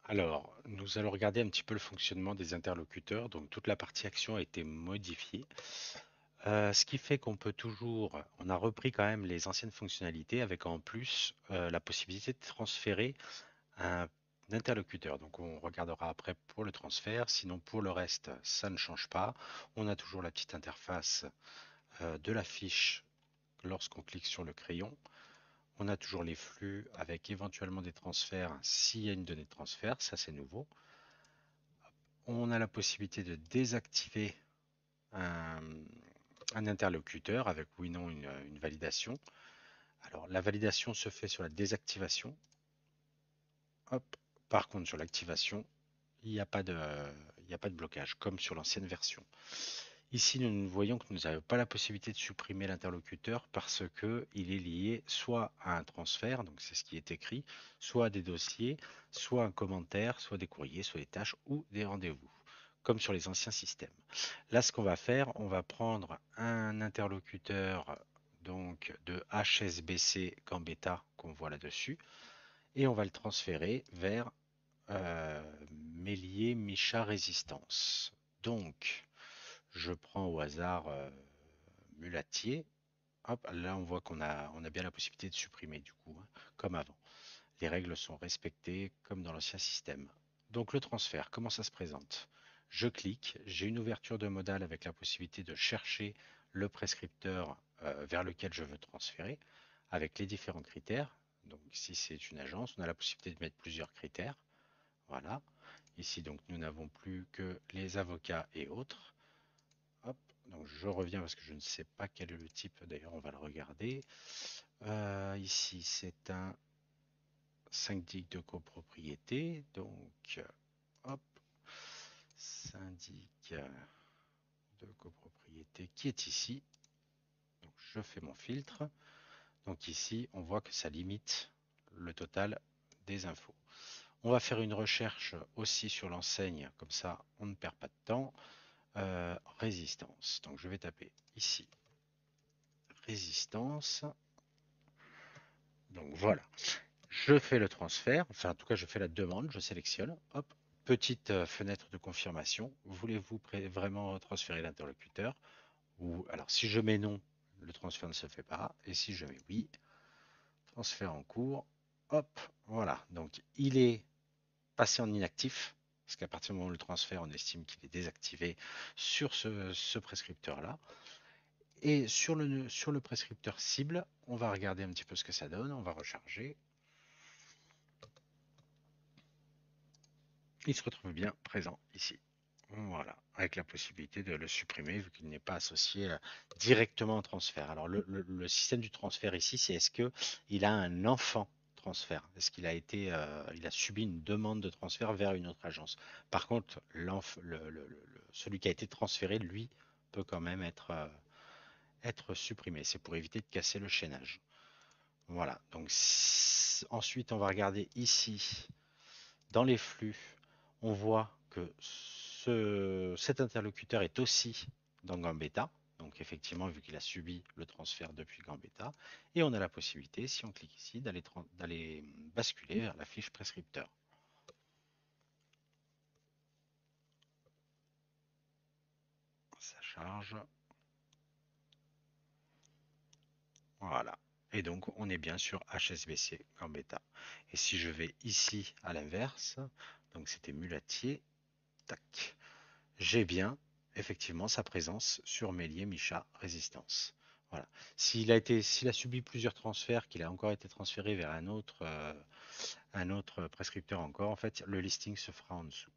Alors, nous allons regarder un petit peu le fonctionnement des interlocuteurs. Donc, toute la partie action a été modifiée. Ce qui fait qu'on peut toujours, on a repris quand même les anciennes fonctionnalités avec en plus la possibilité de transférer un interlocuteur. Donc, on regardera après pour le transfert. Sinon, pour le reste, ça ne change pas. On a toujours la petite interface de la fiche lorsqu'on clique sur le crayon. On a toujours les flux avec éventuellement des transferts s'il y a une donnée de transfert. Ça, c'est nouveau. On a la possibilité de désactiver un, un interlocuteur avec oui non une validation. Alors la validation se fait sur la désactivation. Hop. Par contre sur l'activation, il n'y a pas de, il n'y a pas de blocage comme sur l'ancienne version. Ici, nous voyons que nous n'avons pas la possibilité de supprimer l'interlocuteur parce que il est lié soit à un transfert, donc c'est ce qui est écrit, soit à des dossiers, soit un commentaire, soit des courriers, soit des tâches ou des rendez-vous, comme sur les anciens systèmes. Là, ce qu'on va faire, on va prendre un interlocuteur donc de HSBC Gambetta qu'on voit là-dessus et on va le transférer vers Mélier Micha Résistance. Donc, je prends au hasard Mulatier. Hop, là, on voit qu'on a bien la possibilité de supprimer du coup, hein, comme avant. Les règles sont respectées comme dans l'ancien système. Donc le transfert, comment ça se présente? Je clique, j'ai une ouverture de modal avec la possibilité de chercher le prescripteur vers lequel je veux transférer, avec les différents critères. Donc si c'est une agence, on a la possibilité de mettre plusieurs critères. Voilà. Ici, donc, nous n'avons plus que les avocats et autres. Hop. Donc je reviens parce que je ne sais pas quel est le type. D'ailleurs, on va le regarder. Ici, c'est un syndic de copropriété. Donc, hop, syndic de copropriété qui est ici. Donc, je fais mon filtre. Donc ici, on voit que ça limite le total des infos. On va faire une recherche aussi sur l'enseigne, comme ça on ne perd pas de temps. Résistance. Donc je vais taper ici résistance. Donc voilà. Je fais le transfert, enfin en tout cas je fais la demande, je sélectionne, hop, petite fenêtre de confirmation. Voulez-vous vraiment transférer l'interlocuteur? Ou alors si je mets non, le transfert ne se fait pas. Et si je mets oui, transfert en cours, hop, voilà. Donc il est passé en inactif, parce qu'à partir du moment où le transfert, on estime qu'il est désactivé sur ce prescripteur-là. Et sur le prescripteur cible, on va regarder un petit peu ce que ça donne, on va recharger. Il se retrouve bien présent ici. Voilà, avec la possibilité de le supprimer vu qu'il n'est pas associé directement au transfert. Alors le système du transfert ici, c'est est-ce que il a un enfant transfert? Est-ce qu'il a été, il a subi une demande de transfert vers une autre agence? Par contre, celui qui a été transféré, lui, peut quand même être supprimé. C'est pour éviter de casser le chaînage. Voilà. Donc ensuite, on va regarder ici dans les flux, on voit que cet interlocuteur est aussi dans Gambetta. Donc effectivement, vu qu'il a subi le transfert depuis Gambetta, et on a la possibilité, si on clique ici, d'aller basculer vers la fiche prescripteur. Ça charge. Voilà. Et donc, on est bien sur HSBC Gambetta. Et si je vais ici à l'inverse, donc c'était Mulatier, tac, j'ai bien effectivement sa présence sur Mélier Micha Résistance. Voilà. S'il a subi plusieurs transferts, qu'il a encore été transféré vers un autre prescripteur encore, en fait, le listing se fera en dessous.